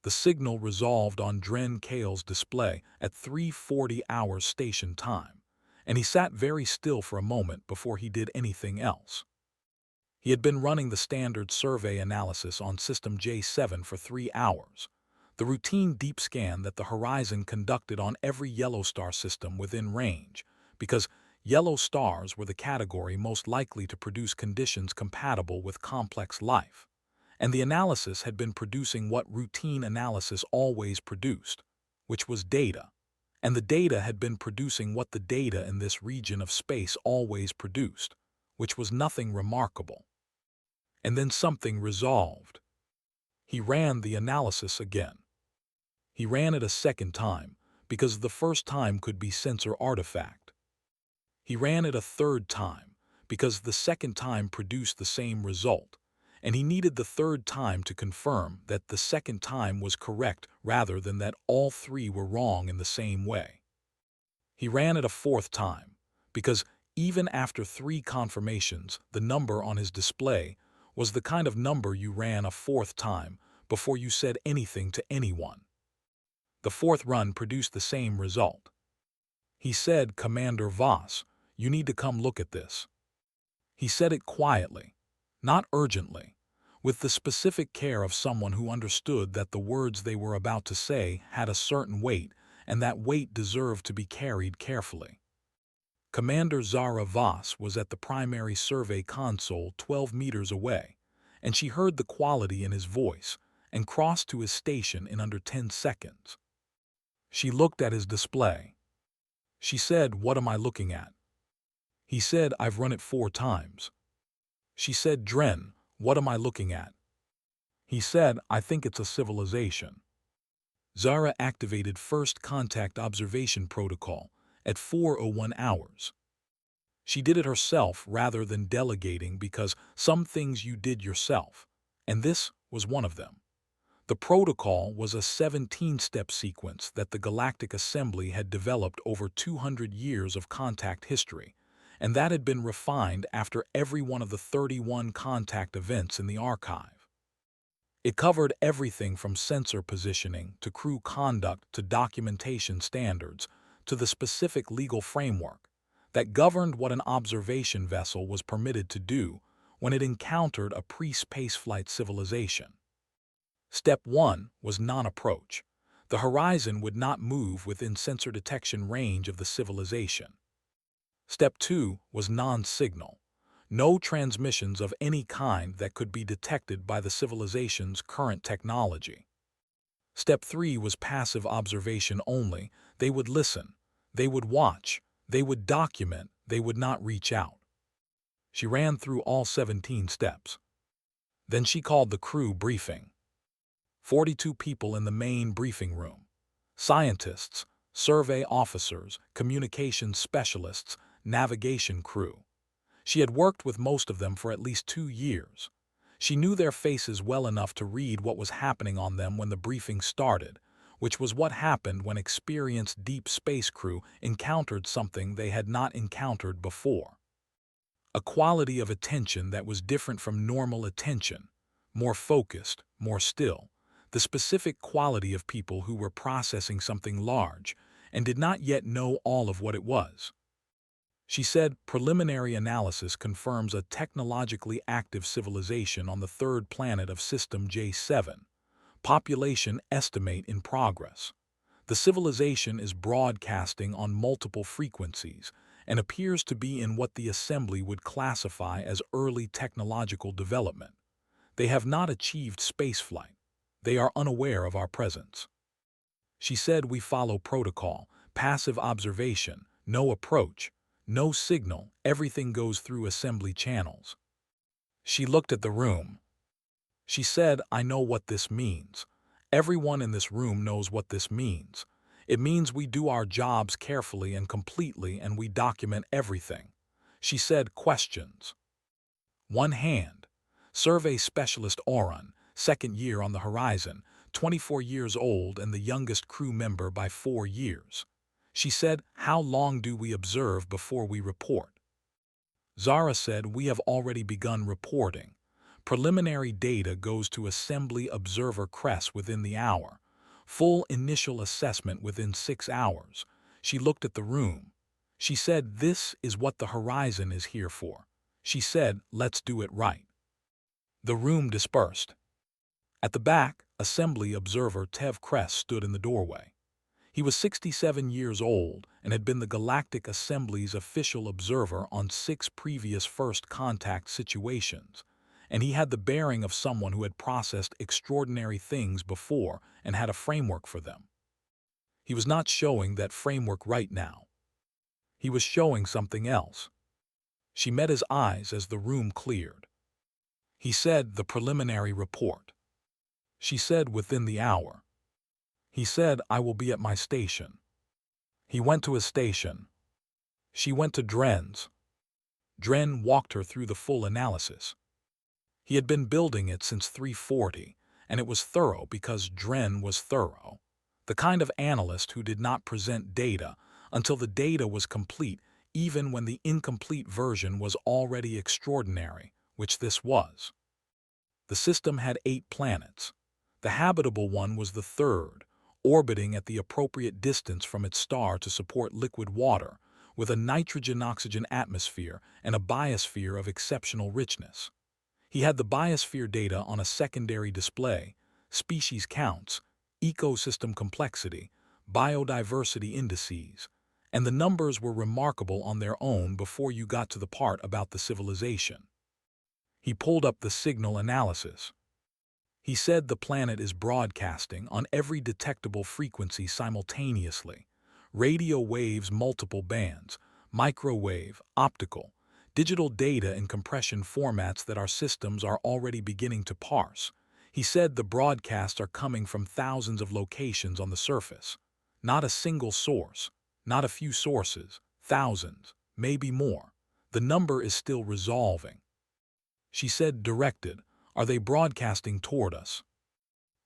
The signal resolved on Dren Kale's display at 3:40 hours station time, and he sat very still for a moment before he did anything else. He had been running the standard survey analysis on System J7 for 3 hours, the routine deep scan that the Horizon conducted on every yellow star system within range, because yellow stars were the category most likely to produce conditions compatible with complex life, and the analysis had been producing what routine analysis always produced, which was data, and the data had been producing what the data in this region of space always produced, which was nothing remarkable. And then something resolved. He ran the analysis again. He ran it a second time, because the first time could be sensor artifact. He ran it a third time, because the second time produced the same result, and he needed the third time to confirm that the second time was correct rather than that all three were wrong in the same way. He ran it a fourth time, because even after 3 confirmations, the number on his display was the kind of number you ran a fourth time before you said anything to anyone. The fourth run produced the same result. He said, "Commander Voss, you need to come look at this." He said it quietly, not urgently, with the specific care of someone who understood that the words they were about to say had a certain weight, and that weight deserved to be carried carefully. Commander Zara Voss was at the primary survey console 12 meters away, and she heard the quality in his voice and crossed to his station in under 10 seconds. She looked at his display. She said, "What am I looking at?" He said, "I've run it 4 times." She said, "Dren, what am I looking at?" He said, "I think it's a civilization." Zara activated First Contact Observation Protocol at 4:01 hours. She did it herself rather than delegating, because some things you did yourself, and this was one of them. The protocol was a 17-step sequence that the Galactic Assembly had developed over 200 years of contact history, and that had been refined after every one of the 31 contact events in the archive. It covered everything from sensor positioning to crew conduct to documentation standards to the specific legal framework that governed what an observation vessel was permitted to do when it encountered a pre-spaceflight civilization. Step 1 was non-approach. The Horizon would not move within sensor detection range of the civilization. Step 2 was non-signal. No transmissions of any kind that could be detected by the civilization's current technology. Step 3 was passive observation only. They would listen, they would watch, they would document, they would not reach out. She ran through all 17 steps. Then she called the crew briefing. 42 people in the main briefing room. Scientists, survey officers, communications specialists, navigation crew. She had worked with most of them for at least 2 years. She knew their faces well enough to read what was happening on them when the briefing started, which was what happened when experienced deep space crew encountered something they had not encountered before. A quality of attention that was different from normal attention, more focused, more still, the specific quality of people who were processing something large and did not yet know all of what it was. She said, "Preliminary analysis confirms a technologically active civilization on the 3rd planet of System J7. Population estimate in progress. The civilization is broadcasting on multiple frequencies and appears to be in what the Assembly would classify as early technological development. They have not achieved spaceflight. They are unaware of our presence." She said, "We follow protocol, passive observation, no approach, no signal, everything goes through assembly channels." She looked at the room. She said, "I know what this means. Everyone in this room knows what this means. It means we do our jobs carefully and completely, and we document everything." She said, "Questions?" One hand. Survey Specialist Oran, 2nd year on the Horizon, 24 years old and the youngest crew member by 4 years. She said, "How long do we observe before we report?" Zara said, "We have already begun reporting. Preliminary data goes to assembly observer Cress within the hour. Full initial assessment within 6 hours. She looked at the room. She said, "This is what the horizon is here for." She said, "Let's do it right." The room dispersed. At the back, assembly observer Tev Cress stood in the doorway. He was 67 years old and had been the Galactic Assembly's official observer on 6 previous first contact situations, and he had the bearing of someone who had processed extraordinary things before and had a framework for them. He was not showing that framework right now. He was showing something else. She met his eyes as the room cleared. He said, "The preliminary report." She said, "Within the hour." He said, "I will be at my station." He went to his station. She went to Dren's. Dren walked her through the full analysis. He had been building it since 340, and it was thorough because Dren was thorough. The kind of analyst who did not present data until the data was complete, even when the incomplete version was already extraordinary, which this was. The system had 8 planets. The habitable one was the third, orbiting at the appropriate distance from its star to support liquid water, with a nitrogen-oxygen atmosphere and a biosphere of exceptional richness. He had the biosphere data on a secondary display, species counts, ecosystem complexity, biodiversity indices, and the numbers were remarkable on their own before you got to the part about the civilization. He pulled up the signal analysis. He said the planet is broadcasting on every detectable frequency simultaneously. Radio waves, multiple bands, microwave, optical, digital data in compression formats that our systems are already beginning to parse. He said the broadcasts are coming from thousands of locations on the surface. Not a single source, not a few sources, thousands, maybe more. The number is still resolving. She said, "Directed. Are they broadcasting toward us?"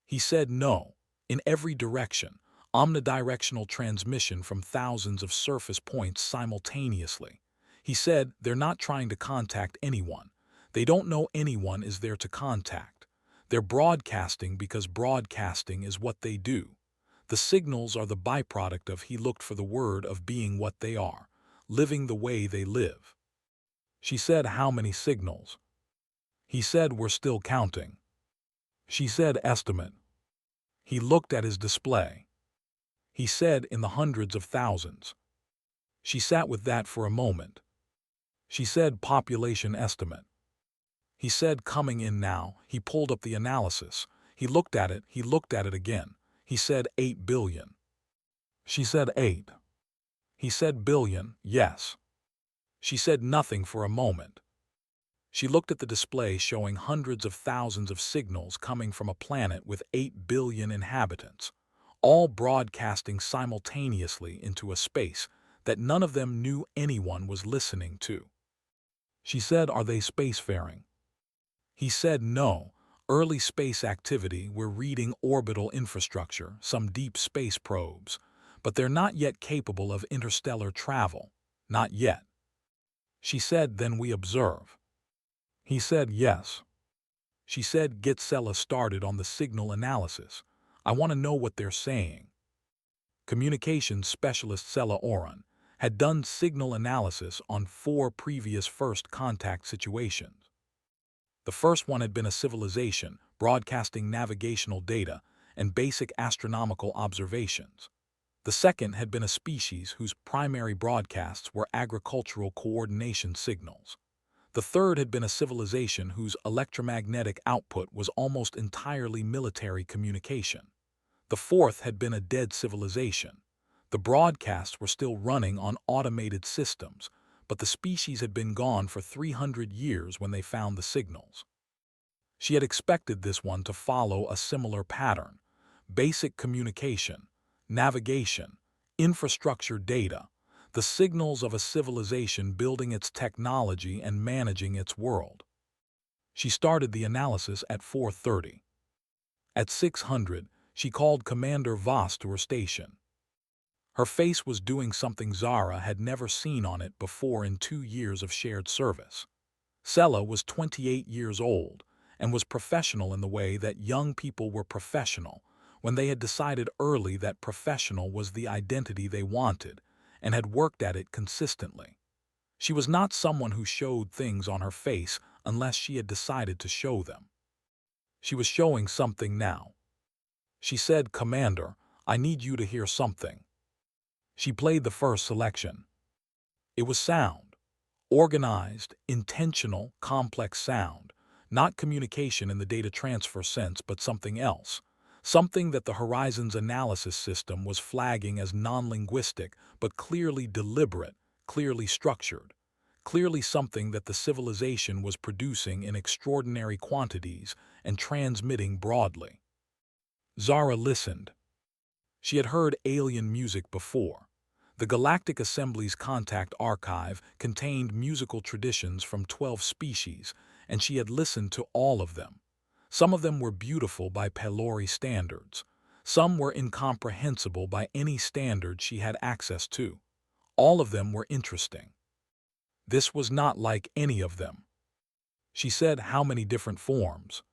He said, "No. In every direction. Omnidirectional transmission from thousands of surface points simultaneously." He said, "They're not trying to contact anyone. They don't know anyone is there to contact. They're broadcasting because broadcasting is what they do. The signals are the byproduct of," he looked for the word, "of being what they are, living the way they live." She said, "How many signals?" He said, "We're still counting." She said, "Estimate." He looked at his display. He said, "In the hundreds of thousands." She sat with that for a moment. She said, "Population estimate." He said, "Coming in now." He pulled up the analysis. He looked at it again. He said, 8 billion. She said, 8. He said, "Billion, yes." She said nothing for a moment. She looked at the display showing hundreds of thousands of signals coming from a planet with 8 billion inhabitants, all broadcasting simultaneously into a space that none of them knew anyone was listening to. She said, "Are they spacefaring?" He said, "No. Early space activity, we're reading orbital infrastructure, some deep space probes, but they're not yet capable of interstellar travel. Not yet." She said, "Then we observe." He said, "Yes." She said, "Get Sella started on the signal analysis. I want to know what they're saying." Communications specialist Sella Oren had done signal analysis on 4 previous first contact situations. The first one had been a civilization broadcasting navigational data and basic astronomical observations. The second had been a species whose primary broadcasts were agricultural coordination signals. The third had been a civilization whose electromagnetic output was almost entirely military communication. The fourth had been a dead civilization. The broadcasts were still running on automated systems, but the species had been gone for 300 years when they found the signals. She had expected this one to follow a similar pattern: basic communication, navigation, infrastructure data, the signals of a civilization building its technology and managing its world. She started the analysis at 4:30. At 600, she called Commander Voss to her station. Her face was doing something Zara had never seen on it before in 2 years of shared service. Sella was 28 years old, and was professional in the way that young people were professional, when they had decided early that professional was the identity they wanted and had worked at it consistently. She was not someone who showed things on her face unless she had decided to show them. She was showing something now. She said, "Commander, I need you to hear something." She played the first selection. It was sound. Organized, intentional, complex sound. Not communication in the data transfer sense, but something else. Something that the Horizons analysis system was flagging as non-linguistic, but clearly deliberate, clearly structured. Clearly something that the civilization was producing in extraordinary quantities and transmitting broadly. Zara listened. She had heard alien music before. The Galactic Assembly's contact archive contained musical traditions from 12 species, and she had listened to all of them. Some of them were beautiful by Pelori standards. Some were incomprehensible by any standard she had access to. All of them were interesting. This was not like any of them. She said, "How many different forms?"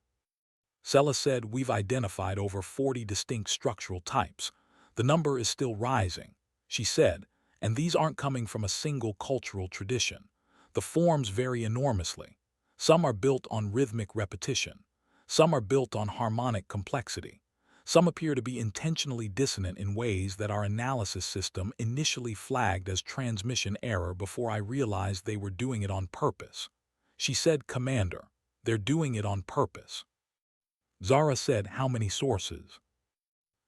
Sella said, "We've identified over 40 distinct structural types. The number is still rising," she said, "and these aren't coming from a single cultural tradition. The forms vary enormously. Some are built on rhythmic repetition. Some are built on harmonic complexity. Some appear to be intentionally dissonant in ways that our analysis system initially flagged as transmission error before I realized they were doing it on purpose." She said, "Commander, they're doing it on purpose." Zara said, "How many sources?"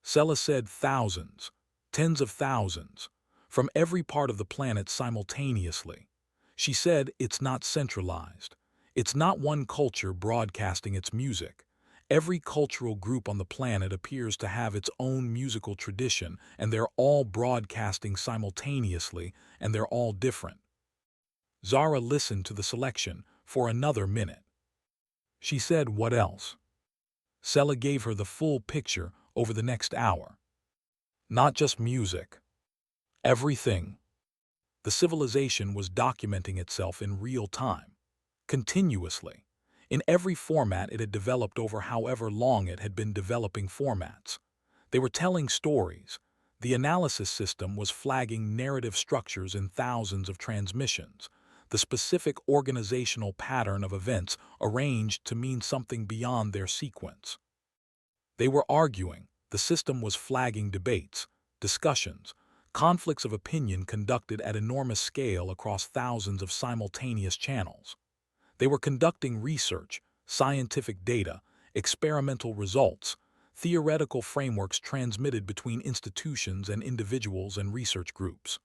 Sella said, "Thousands, tens of thousands, from every part of the planet simultaneously." She said, "It's not centralized. It's not one culture broadcasting its music. Every cultural group on the planet appears to have its own musical tradition, and they're all broadcasting simultaneously, and they're all different." Zara listened to the selection for another minute. She said, "What else?" Sella gave her the full picture over the next hour. Not just music. Everything. The civilization was documenting itself in real time, continuously, in every format it had developed over however long it had been developing formats. They were telling stories. The analysis system was flagging narrative structures in thousands of transmissions, the specific organizational pattern of events arranged to mean something beyond their sequence. They were arguing. The system was flagging debates, discussions, conflicts of opinion conducted at enormous scale across thousands of simultaneous channels. They were conducting research, scientific data, experimental results, theoretical frameworks transmitted between institutions and individuals and research groups.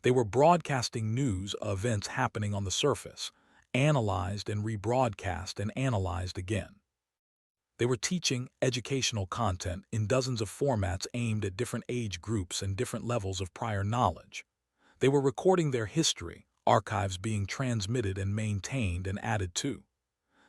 They were broadcasting news of events happening on the surface, analyzed and rebroadcast and analyzed again. They were teaching educational content in dozens of formats aimed at different age groups and different levels of prior knowledge. They were recording their history, archives being transmitted and maintained and added to.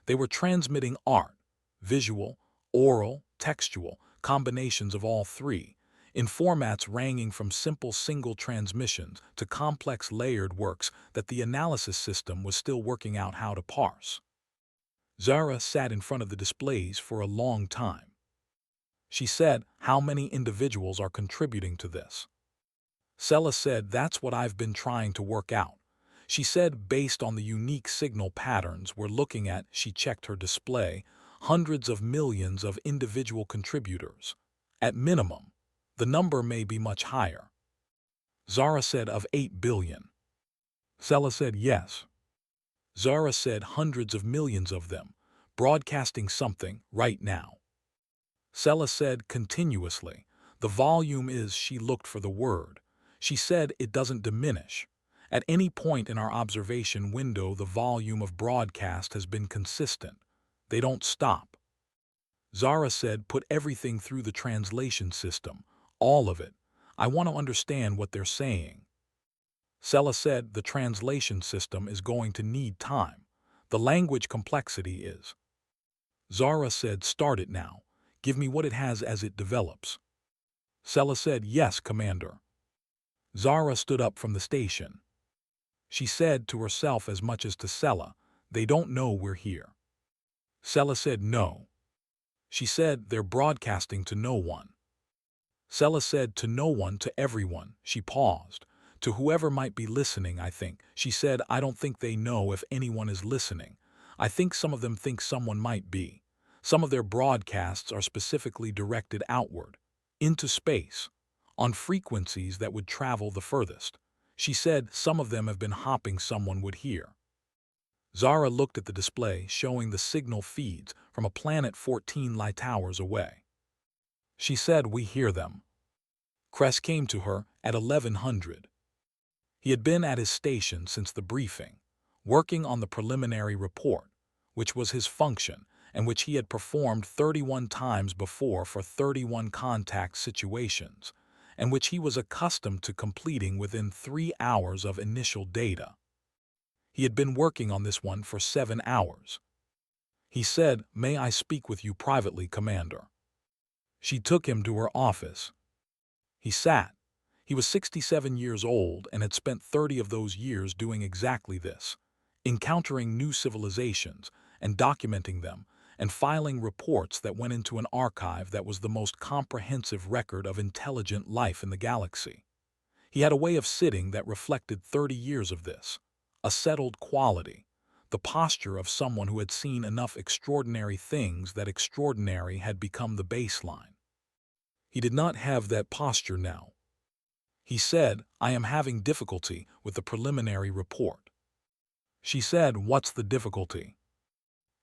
They were transmitting art, visual, oral, textual, combinations of all three, in formats ranging from simple single transmissions to complex layered works that the analysis system was still working out how to parse. Zara sat in front of the displays for a long time. She said, "How many individuals are contributing to this?" Sella said, "That's what I've been trying to work out." She said, "Based on the unique signal patterns we're looking at," she checked her display, "hundreds of millions of individual contributors. At minimum, the number may be much higher." Zara said, "Of 8 billion. Sella said, "Yes." Zara said, "Hundreds of millions of them, broadcasting something right now." Sella said, "Continuously. The volume is," she looked for the word. She said, "It doesn't diminish. At any point in our observation window, the volume of broadcast has been consistent. They don't stop." Zara said, "Put everything through the translation system, all of it. I want to understand what they're saying." Sella said, "The translation system is going to need time. The language complexity is." Zara said, "Start it now. Give me what it has as it develops." Sella said, "Yes, Commander." Zara stood up from the station. She said to herself as much as to Sella, "They don't know we're here." Sela said no. She said they're broadcasting to no one. Sela said to no one, to everyone. She paused. To whoever might be listening, I think. She said, I don't think they know if anyone is listening. I think some of them think someone might be. Some of their broadcasts are specifically directed outward, into space, on frequencies that would travel the furthest. She said some of them have been hopping someone would hear. Zara looked at the display showing the signal feeds from a planet 14 light hours away. She said, we hear them. Kress came to her at 1100. He had been at his station since the briefing, working on the preliminary report, which was his function and which he had performed 31 times before for 31 contact situations, and which he was accustomed to completing within 3 hours of initial data. He had been working on this one for 7 hours. He said, may I speak with you privately, Commander? She took him to her office. He sat. He was 67 years old and had spent 30 of those years doing exactly this, encountering new civilizations and documenting them and filing reports that went into an archive that was the most comprehensive record of intelligent life in the galaxy. He had a way of sitting that reflected 30 years of this, a settled quality, the posture of someone who had seen enough extraordinary things that extraordinary had become the baseline. He did not have that posture now. He said, I am having difficulty with the preliminary report. She said, what's the difficulty?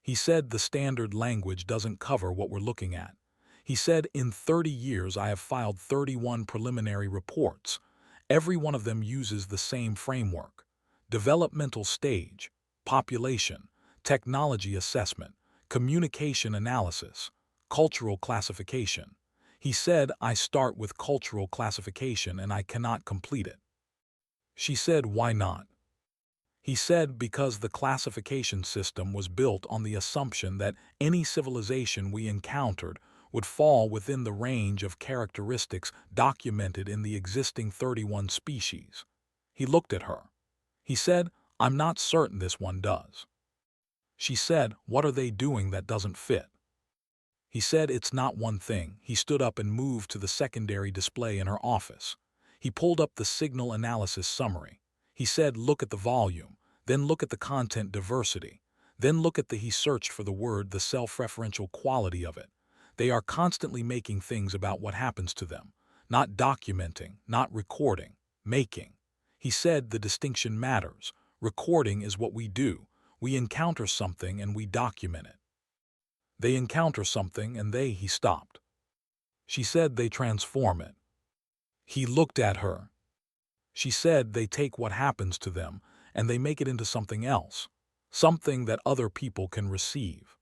He said, the standard language doesn't cover what we're looking at. He said, in 30 years I have filed 31 preliminary reports. Every one of them uses the same framework: developmental stage, population, technology assessment, communication analysis, cultural classification. He said, I start with cultural classification and I cannot complete it. She said, why not? He said, because the classification system was built on the assumption that any civilization we encountered would fall within the range of characteristics documented in the existing 31 species. He looked at her. He said, I'm not certain this one does. She said, what are they doing that doesn't fit? He said, it's not one thing. He stood up and moved to the secondary display in her office. He pulled up the signal analysis summary. He said, look at the volume, then look at the content diversity, then look at he searched for the word, the self-referential quality of it. They are constantly making things about what happens to them, not documenting, not recording, making. He said, the distinction matters. Recording is what we do. We encounter something and we document it. They encounter something and he stopped. She said, they transform it. He looked at her. She said, they take what happens to them and they make it into something else, something that other people can receive.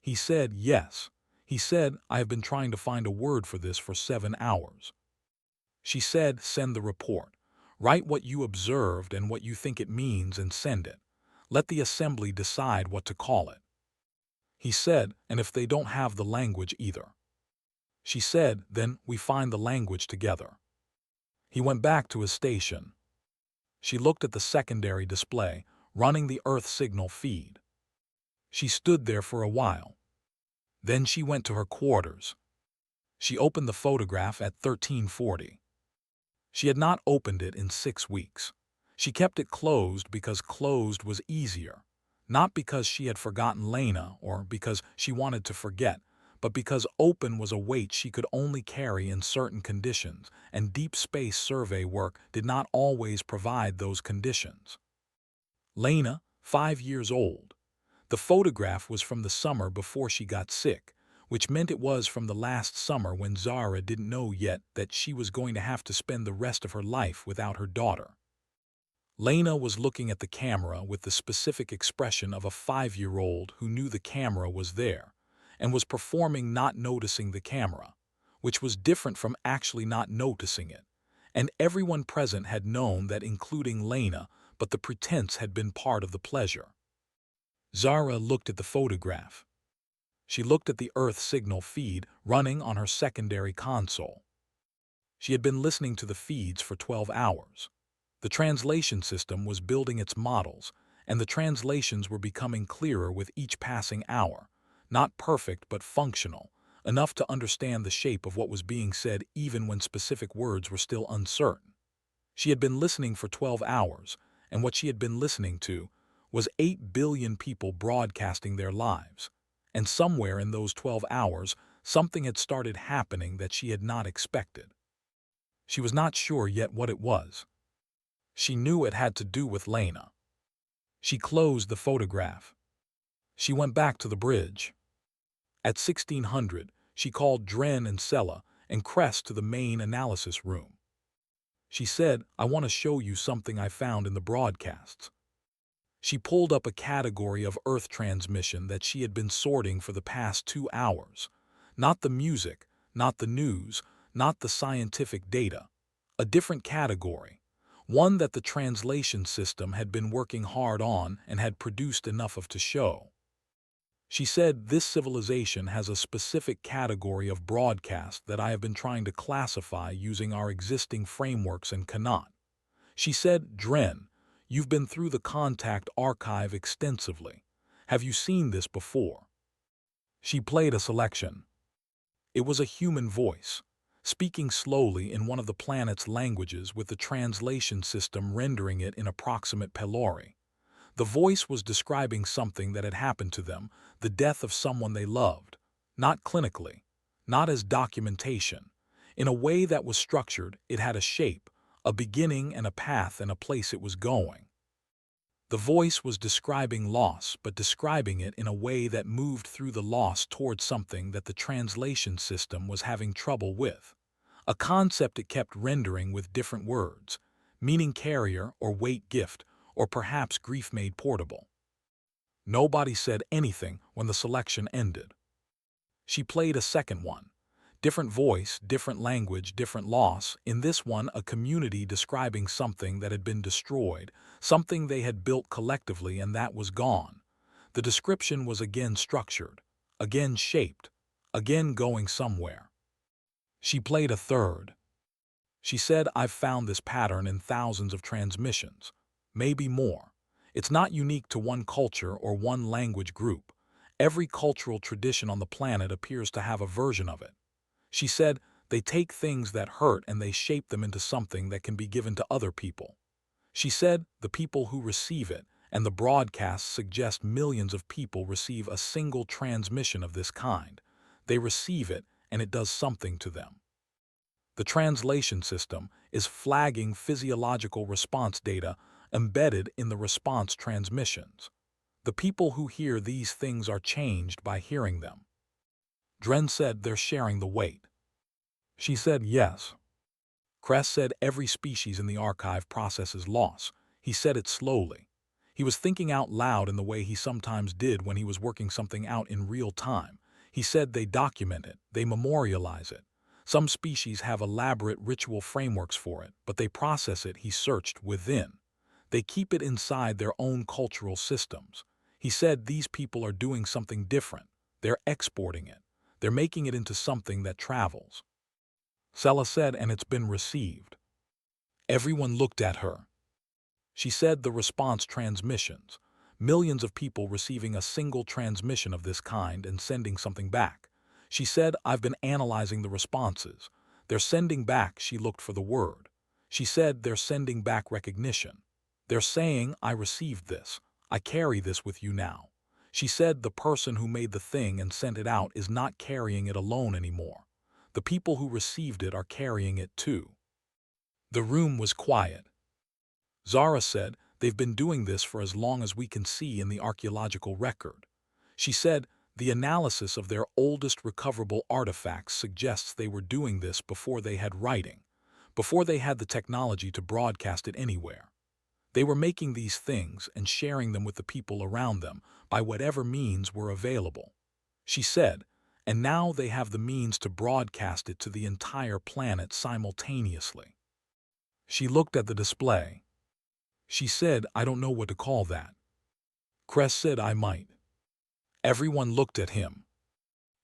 He said, yes. He said, I have been trying to find a word for this for 7 hours. She said, send the report. Write what you observed and what you think it means and send it. Let the assembly decide what to call it. He said, and if they don't have the language either. She said, then we find the language together. He went back to his station. She looked at the secondary display, running the Earth signal feed. She stood there for a while. Then she went to her quarters. She opened the photograph at 1340. She had not opened it in 6 weeks. She kept it closed because closed was easier, not because she had forgotten Lena or because she wanted to forget, but because open was a weight she could only carry in certain conditions, and deep space survey work did not always provide those conditions. Lena, 5 years old. The photograph was from the summer before she got sick, which meant it was from the last summer when Zara didn't know yet that she was going to have to spend the rest of her life without her daughter. Lena was looking at the camera with the specific expression of a 5-year-old who knew the camera was there and was performing not noticing the camera, which was different from actually not noticing it. And everyone present had known that, including Lena, but the pretense had been part of the pleasure. Zara looked at the photograph. She looked at the Earth signal feed running on her secondary console. She had been listening to the feeds for 12 hours. The translation system was building its models, and the translations were becoming clearer with each passing hour. Not perfect but functional, enough to understand the shape of what was being said even when specific words were still uncertain. She had been listening for 12 hours, and what she had been listening to was 8 billion people broadcasting their lives. And somewhere in those 12 hours, something had started happening that she had not expected. She was not sure yet what it was. She knew it had to do with Lena. She closed the photograph. She went back to the bridge. At 1600, she called Dren and Sella and Crest to the main analysis room. She said, "I want to show you something I found in the broadcasts." She pulled up a category of Earth transmission that she had been sorting for the past 2 hours. Not the music, not the news, not the scientific data. A different category. One that the translation system had been working hard on and had produced enough of to show. She said, "This civilization has a specific category of broadcast that I have been trying to classify using our existing frameworks and cannot." She said, "Dren, you've been through the contact archive extensively. Have you seen this before?" She played a selection. It was a human voice, speaking slowly in one of the planet's languages with the translation system rendering it in approximate Pelori. The voice was describing something that had happened to them, the death of someone they loved. Not clinically, not as documentation. In a way that was structured, it had a shape, a beginning and a path and a place it was going. The voice was describing loss, but describing it in a way that moved through the loss towards something that the translation system was having trouble with. A concept it kept rendering with different words, meaning carrier or weight gift, or perhaps grief made portable. Nobody said anything when the selection ended. She played a second one. Different voice, different language, different loss. In this one, a community describing something that had been destroyed, something they had built collectively and that was gone. The description was again structured, again shaped, again going somewhere. She played a third. She said, "I've found this pattern in thousands of transmissions, maybe more. It's not unique to one culture or one language group. Every cultural tradition on the planet appears to have a version of it." She said, "They take things that hurt and they shape them into something that can be given to other people." She said, "The people who receive it, and the broadcasts suggest millions of people receive a single transmission of this kind. They receive it and it does something to them. The translation system is flagging physiological response data embedded in the response transmissions. The people who hear these things are changed by hearing them." Dren said, "They're sharing the weight." She said, "Yes." Kress said, "Every species in the archive processes loss." He said it slowly. He was thinking out loud in the way he sometimes did when he was working something out in real time. He said, "They document it, they memorialize it. Some species have elaborate ritual frameworks for it, but they process it," he searched, "within. They keep it inside their own cultural systems." He said, "These people are doing something different. They're exporting it. They're making it into something that travels." Sella said, "And it's been received." Everyone looked at her. She said, "The response transmissions. Millions of people receiving a single transmission of this kind and sending something back." She said, "I've been analyzing the responses. They're sending back," she looked for the word. She said, "They're sending back recognition. They're saying, 'I received this. I carry this with you now.'" She said, "The person who made the thing and sent it out is not carrying it alone anymore. The people who received it are carrying it too." The room was quiet. Zara said, "They've been doing this for as long as we can see in the archaeological record." She said, "The analysis of their oldest recoverable artifacts suggests they were doing this before they had writing, before they had the technology to broadcast it anywhere. They were making these things and sharing them with the people around them by whatever means were available." She said, "And now they have the means to broadcast it to the entire planet simultaneously." She looked at the display. She said, "I don't know what to call that." Kress said, "I might." Everyone looked at him.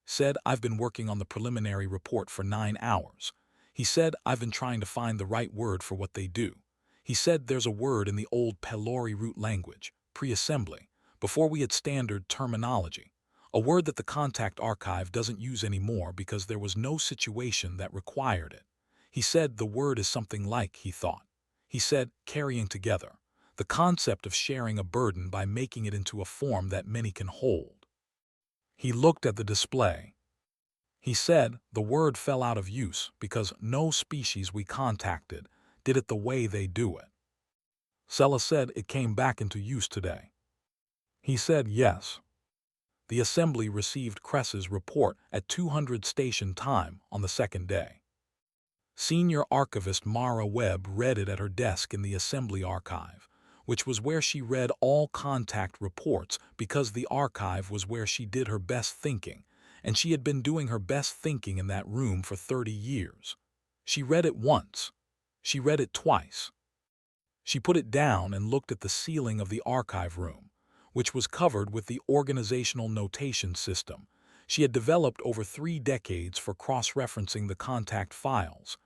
Said, "I've been working on the preliminary report for 9 hours. He said, "I've been trying to find the right word for what they do." He said, "There's a word in the old Pelori root language, pre-assembly, before we had standard terminology, a word that the contact archive doesn't use anymore because there was no situation that required it. He said the word is something like, he thought. He said, carrying together, the concept of sharing a burden by making it into a form that many can hold. He looked at the display. He said the word fell out of use because no species we contacted did it the way they do it. Sella said it came back into use today. He said yes. The assembly received Cress's report at 200 station time on the second day. Senior archivist Mara Webb read it at her desk in the assembly archive, which was where she read all contact reports because the archive was where she did her best thinking, and she had been doing her best thinking in that room for 30 years. She read it once. She read it twice. She put it down and looked at the ceiling of the archive room, which was covered with the organizational notation system she had developed over 3 decades for cross-referencing the contact files,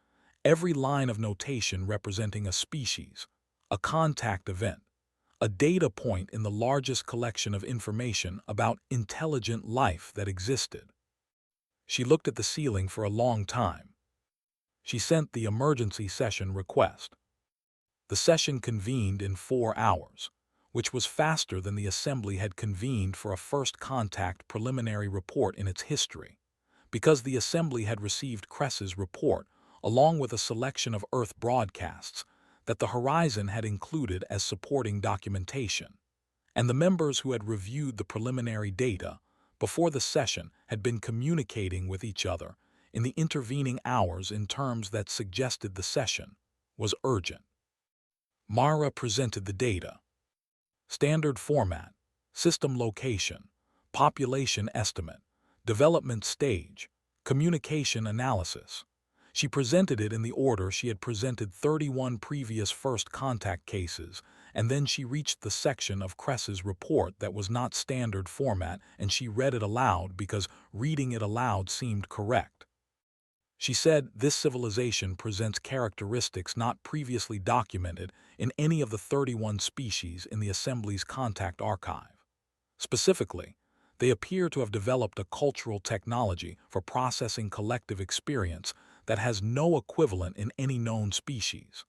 every line of notation representing a species, a contact event, a data point in the largest collection of information about intelligent life that existed. She looked at the ceiling for a long time. She sent the emergency session request. The session convened in 4 hours, which was faster than the assembly had convened for a first contact preliminary report in its history, because the assembly had received Cress's report along with a selection of Earth broadcasts that the Horizon had included as supporting documentation, and the members who had reviewed the preliminary data before the session had been communicating with each other in the intervening hours in terms that suggested the session was urgent. Mara presented the data. Standard format, system location, population estimate, development stage, communication analysis. She presented it in the order she had presented 31 previous first contact cases, and then she reached the section of Cress's report that was not standard format, and she read it aloud because reading it aloud seemed correct. She said this civilization presents characteristics not previously documented in any of the 31 species in the Assembly's contact archive. Specifically, they appear to have developed a cultural technology for processing collective experience that has no equivalent in any known species.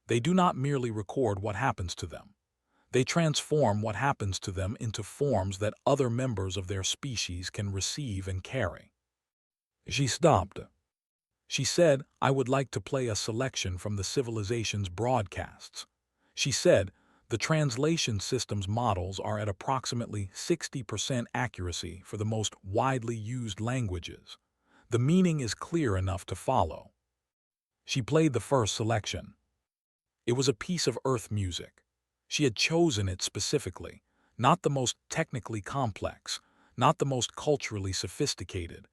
They do not merely record what happens to them. They transform what happens to them into forms that other members of their species can receive and carry. She stopped. She said, I would like to play a selection from the civilization's broadcasts. She said, the translation system's models are at approximately 60% accuracy for the most widely used languages. The meaning is clear enough to follow. She played the first selection. It was a piece of Earth music. She had chosen it specifically, not the most technically complex, not the most culturally sophisticated,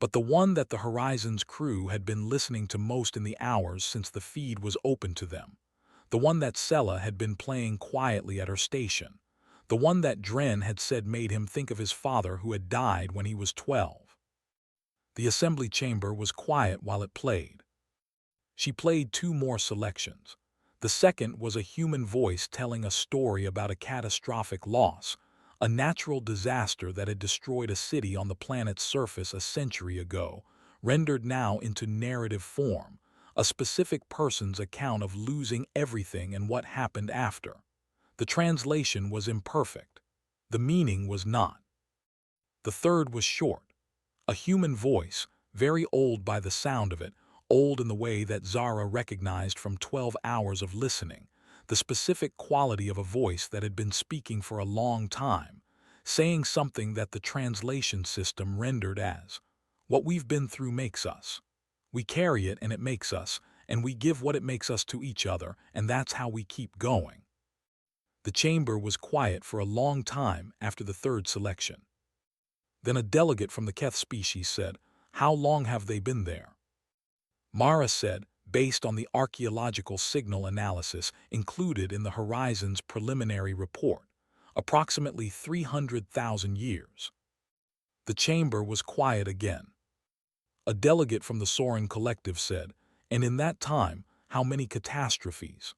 but the one that the Horizon's crew had been listening to most in the hours since the feed was open to them, the one that Sella had been playing quietly at her station, the one that Dren had said made him think of his father who had died when he was 12. The assembly chamber was quiet while it played. She played 2 more selections. The second was a human voice telling a story about a catastrophic loss, a natural disaster that had destroyed a city on the planet's surface a century ago, rendered now into narrative form, a specific person's account of losing everything and what happened after. The translation was imperfect. The meaning was not. The third was short. A human voice, very old by the sound of it, old in the way that Zara recognized from 12 hours of listening, the specific quality of a voice that had been speaking for a long time, saying something that the translation system rendered as, what we've been through makes us. We carry it and it makes us, and we give what it makes us to each other, and that's how we keep going. The chamber was quiet for a long time after the third selection. Then a delegate from the Keth species said, how long have they been there? Mara said, based on the archaeological signal analysis included in the Horizon's preliminary report, approximately 300,000 years. The chamber was quiet again. A delegate from the Soren Collective said, and in that time, how many catastrophes?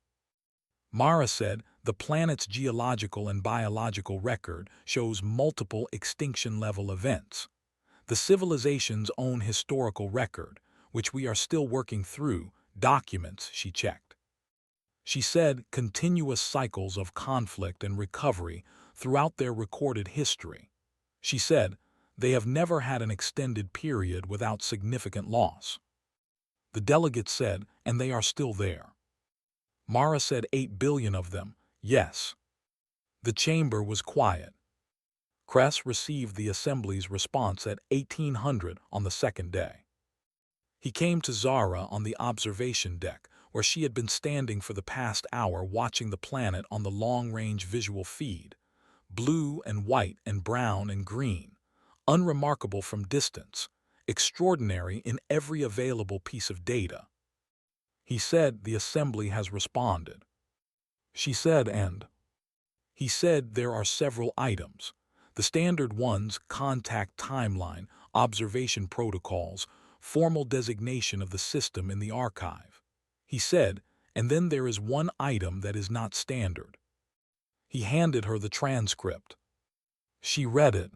Mara said the planet's geological and biological record shows multiple extinction-level events. The civilization's own historical record, which we are still working through, documents she checked. She said continuous cycles of conflict and recovery throughout their recorded history. She said they have never had an extended period without significant loss. The delegates said, and they are still there. Mara said 8 billion of them, yes. The chamber was quiet. Kress received the assembly's response at 1800 on the second day. He came to Zara on the observation deck, where she had been standing for the past hour watching the planet on the long-range visual feed, blue and white and brown and green, unremarkable from distance, extraordinary in every available piece of data. He said the assembly has responded. She said and. He said there are several items. The standard ones: contact timeline, observation protocols, formal designation of the system in the archive. He said, and then there is one item that is not standard. He handed her the transcript. She read it.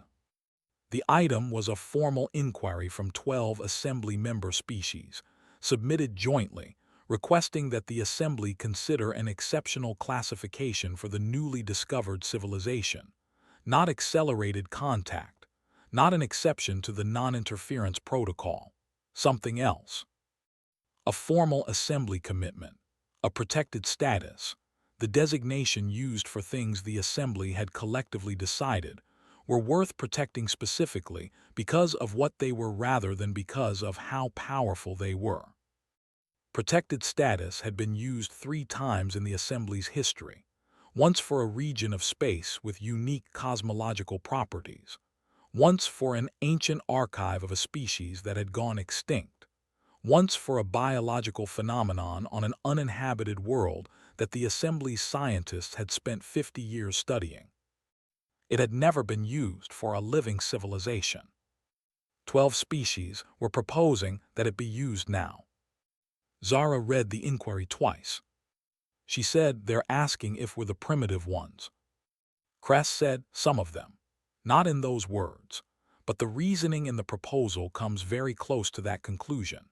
The item was a formal inquiry from 12 assembly member species, submitted jointly, requesting that the assembly consider an exceptional classification for the newly discovered civilization, not accelerated contact, not an exception to the non-interference protocol, something else. A formal assembly commitment, a protected status, the designation used for things the assembly had collectively decided were worth protecting specifically because of what they were rather than because of how powerful they were. Protected status had been used 3 times in the assembly's history, once for a region of space with unique cosmological properties, once for an ancient archive of a species that had gone extinct, once for a biological phenomenon on an uninhabited world that the assembly's scientists had spent 50 years studying. It had never been used for a living civilization. 12 species were proposing that it be used now. Zara read the inquiry twice. She said they're asking if we're the primitive ones. Kress said some of them. Not in those words, but the reasoning in the proposal comes very close to that conclusion.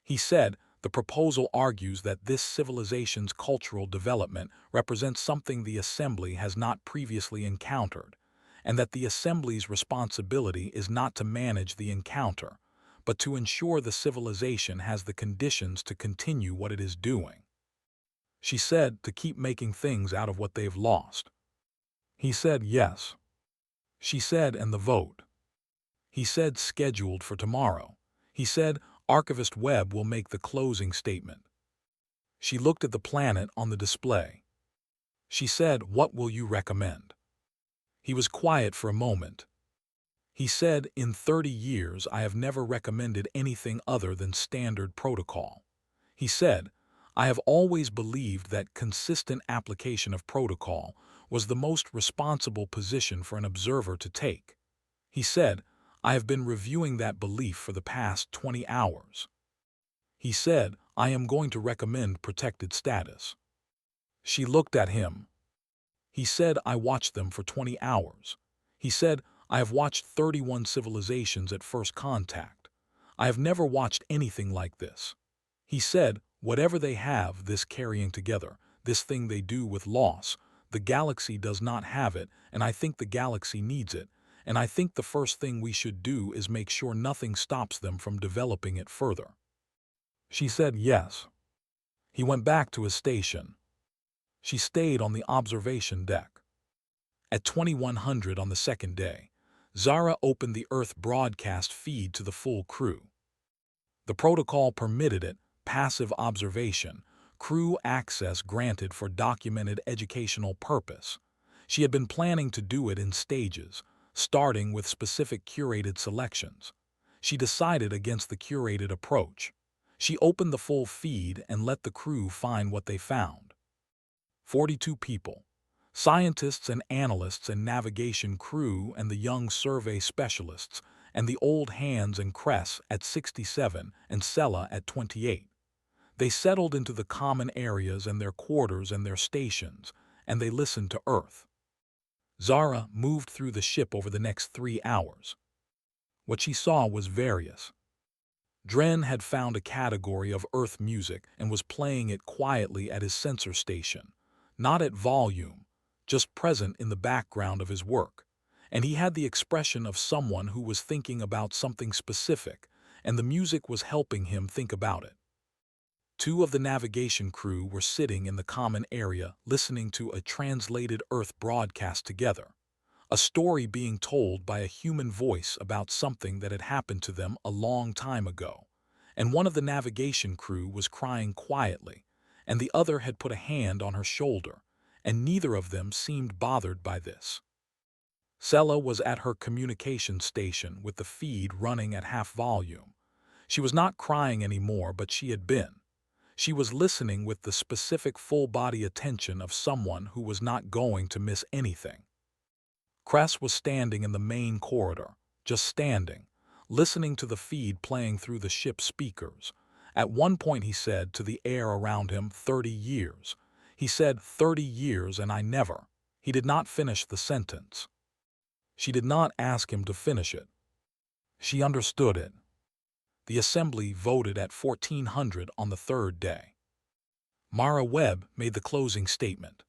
He said the proposal argues that this civilization's cultural development represents something the assembly has not previously encountered, and that the assembly's responsibility is not to manage the encounter, but to ensure the civilization has the conditions to continue what it is doing. She said to keep making things out of what they've lost. He said yes. She said and the vote. He said scheduled for tomorrow. He said Archivist Webb will make the closing statement. She looked at the planet on the display. She said, what will you recommend? He was quiet for a moment. He said, in 30 years I have never recommended anything other than standard protocol. He said, I have always believed that consistent application of protocol was the most responsible position for an observer to take. He said, I have been reviewing that belief for the past 20 hours. He said, I am going to recommend protected status. She looked at him. He said, I watched them for 20 hours. He said, I have watched 31 civilizations at first contact. I have never watched anything like this. He said, whatever they have, this carrying together, this thing they do with loss, the galaxy does not have it, and I think the galaxy needs it, and I think the first thing we should do is make sure nothing stops them from developing it further. She said yes. He went back to his station. She stayed on the observation deck. At 2100 on the second day, Zara opened the Earth broadcast feed to the full crew. The protocol permitted it, passive observation, crew access granted for documented educational purpose. She had been planning to do it in stages, starting with specific curated selections. She decided against the curated approach. She opened the full feed and let the crew find what they found. 42 people. Scientists and analysts and navigation crew and the young survey specialists and the old hands and Kress at 67 and Sella at 28. They settled into the common areas and their quarters and their stations, and they listened to Earth. Zara moved through the ship over the next 3 hours. What she saw was various. Dren had found a category of Earth music and was playing it quietly at his sensor station, not at volume, just present in the background of his work. And he had the expression of someone who was thinking about something specific, and the music was helping him think about it. Two of the navigation crew were sitting in the common area listening to a translated Earth broadcast together, a story being told by a human voice about something that had happened to them a long time ago. And one of the navigation crew was crying quietly, and the other had put a hand on her shoulder, and neither of them seemed bothered by this. Sella was at her communication station with the feed running at half volume. She was not crying anymore, but she had been. She was listening with the specific full-body attention of someone who was not going to miss anything. Cress was standing in the main corridor, just standing, listening to the feed playing through the ship's speakers. At one point he said to the air around him, 30 years. He said, 30 years and I never. He did not finish the sentence. She did not ask him to finish it. She understood it. The assembly voted at 1400 on the third day. Mara Webb made the closing statement.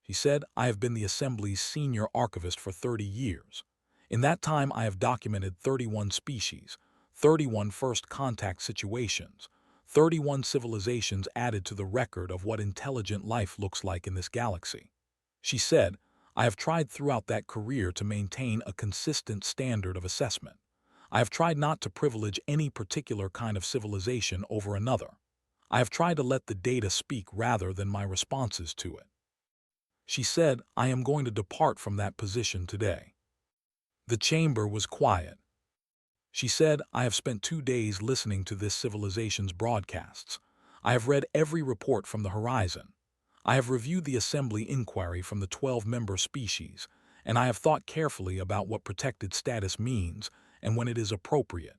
She said, I have been the Assembly's senior archivist for 30 years. In that time I have documented 31 species, 31 first contact situations, 31 civilizations added to the record of what intelligent life looks like in this galaxy. She said, I have tried throughout that career to maintain a consistent standard of assessment. I have tried not to privilege any particular kind of civilization over another. I have tried to let the data speak rather than my responses to it. She said, I am going to depart from that position today. The chamber was quiet. She said, I have spent 2 days listening to this civilization's broadcasts. I have read every report from the horizon. I have reviewed the assembly inquiry from the 12-member species, and I have thought carefully about what protected status means and when it is appropriate.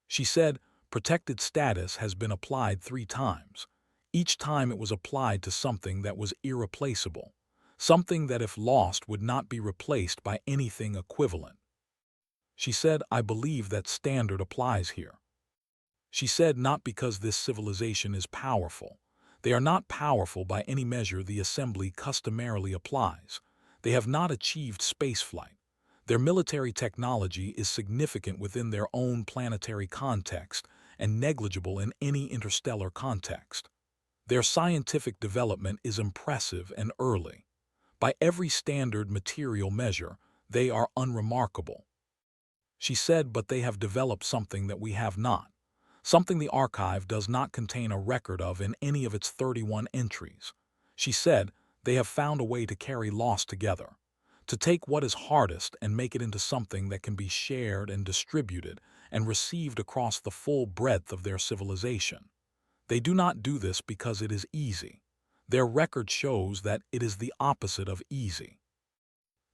She said, protected status has been applied 3 times. Each time it was applied to something that was irreplaceable, something that if lost would not be replaced by anything equivalent. She said, I believe that standard applies here. She said, not because this civilization is powerful. They are not powerful by any measure the assembly customarily applies. They have not achieved spaceflight. Their military technology is significant within their own planetary context and negligible in any interstellar context. Their scientific development is impressive and early. By every standard material measure, they are unremarkable. She said, but they have developed something that we have not. Something the archive does not contain a record of in any of its 31 entries. She said, they have found a way to carry loss together, to take what is hardest and make it into something that can be shared and distributed and received across the full breadth of their civilization. They do not do this because it is easy. Their record shows that it is the opposite of easy.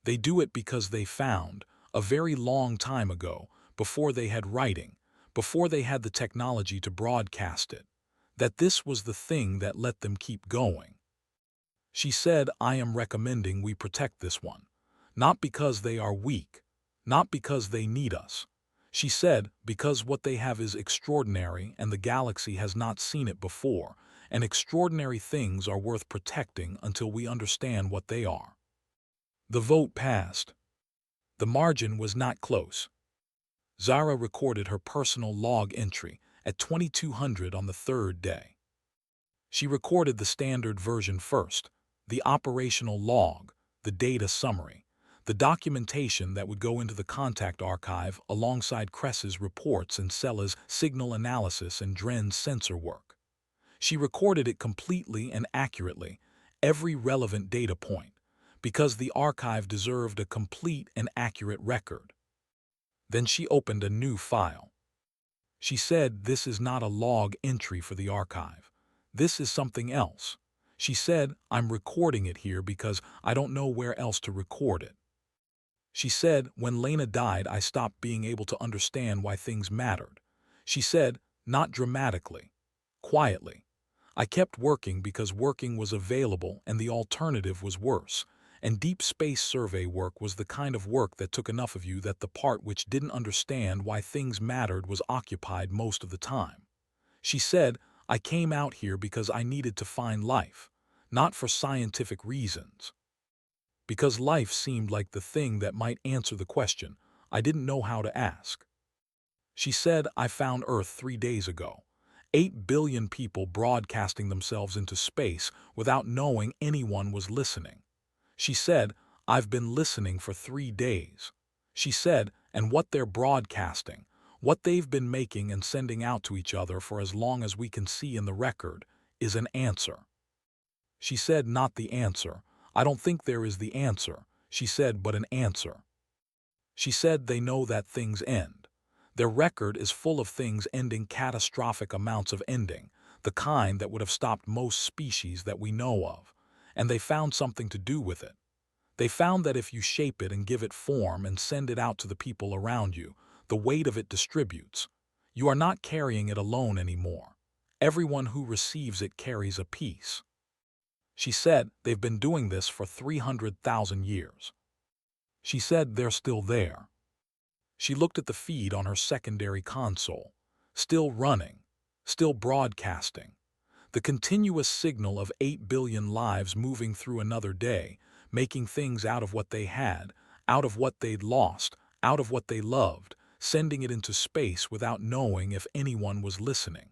They do it because they found, a very long time ago, before they had writing, before they had the technology to broadcast it, that this was the thing that let them keep going. She said, I am recommending we protect this one, not because they are weak, not because they need us. She said, because what they have is extraordinary and the galaxy has not seen it before, and extraordinary things are worth protecting until we understand what they are. The vote passed. The margin was not close. Zara recorded her personal log entry at 2200 on the third day. She recorded the standard version first, the operational log, the data summary, the documentation that would go into the contact archive alongside Cress's reports and Sella's signal analysis and Dren's sensor work. She recorded it completely and accurately, every relevant data point, because the archive deserved a complete and accurate record. Then she opened a new file. She said, this is not a log entry for the archive. This is something else. She said, I'm recording it here because I don't know where else to record it. She said, when Lena died, I stopped being able to understand why things mattered. She said, not dramatically, quietly. I kept working because working was available and the alternative was worse, and deep space survey work was the kind of work that took enough of you that the part which didn't understand why things mattered was occupied most of the time. She said, I came out here because I needed to find life, not for scientific reasons. Because life seemed like the thing that might answer the question I didn't know how to ask. She said, I found Earth 3 days ago. 8 billion people broadcasting themselves into space without knowing anyone was listening. She said, I've been listening for 3 days. She said, and what they're broadcasting, what they've been making and sending out to each other for as long as we can see in the record, is an answer. She said, not the answer. I don't think there is the answer. She said, but an answer. She said they know that things end. Their record is full of things ending catastrophic amounts of ending, the kind that would have stopped most species that we know of, and they found something to do with it. They found that if you shape it and give it form and send it out to the people around you, the weight of it distributes. You are not carrying it alone anymore. Everyone who receives it carries a piece. She said they've been doing this for 300,000 years. She said they're still there. She looked at the feed on her secondary console, still running, still broadcasting. The continuous signal of 8 billion lives moving through another day, making things out of what they had, out of what they'd lost, out of what they loved, sending it into space without knowing if anyone was listening.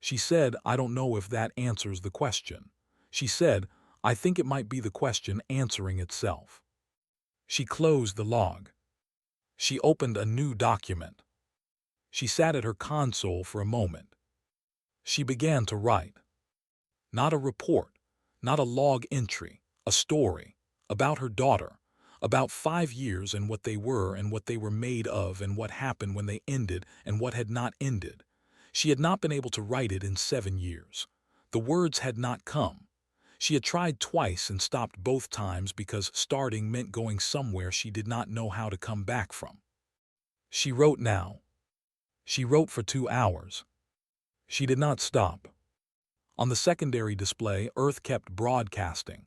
She said, I don't know if that answers the question. She said, I think it might be the question answering itself. She closed the log. She opened a new document. She sat at her console for a moment. She began to write. Not a report, not a log entry, a story, about her daughter, about 5 years and what they were made of and what happened when they ended and what had not ended. She had not been able to write it in 7 years. The words had not come. She had tried twice and stopped both times because starting meant going somewhere she did not know how to come back from. She wrote now. She wrote for 2 hours. She did not stop. On the secondary display, Earth kept broadcasting.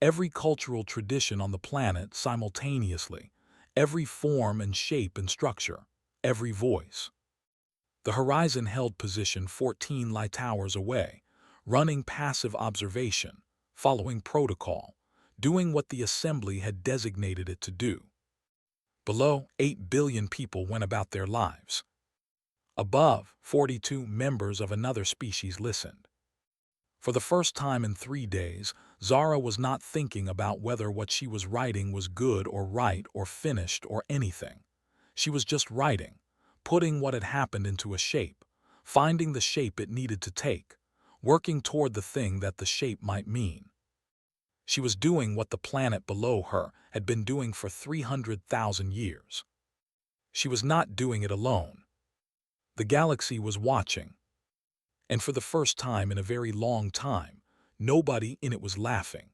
Every cultural tradition on the planet simultaneously. Every form and shape and structure. Every voice. The horizon held position 14 light hours away, running passive observation, following protocol, doing what the assembly had designated it to do. Below, 8 billion people went about their lives. Above, 42 members of another species listened. For the first time in 3 days, Zara was not thinking about whether what she was writing was good or right or finished or anything. She was just writing, putting what had happened into a shape, finding the shape it needed to take, working toward the thing that the shape might mean. She was doing what the planet below her had been doing for 300,000 years. She was not doing it alone. The galaxy was watching. And for the first time in a very long time, nobody in it was laughing.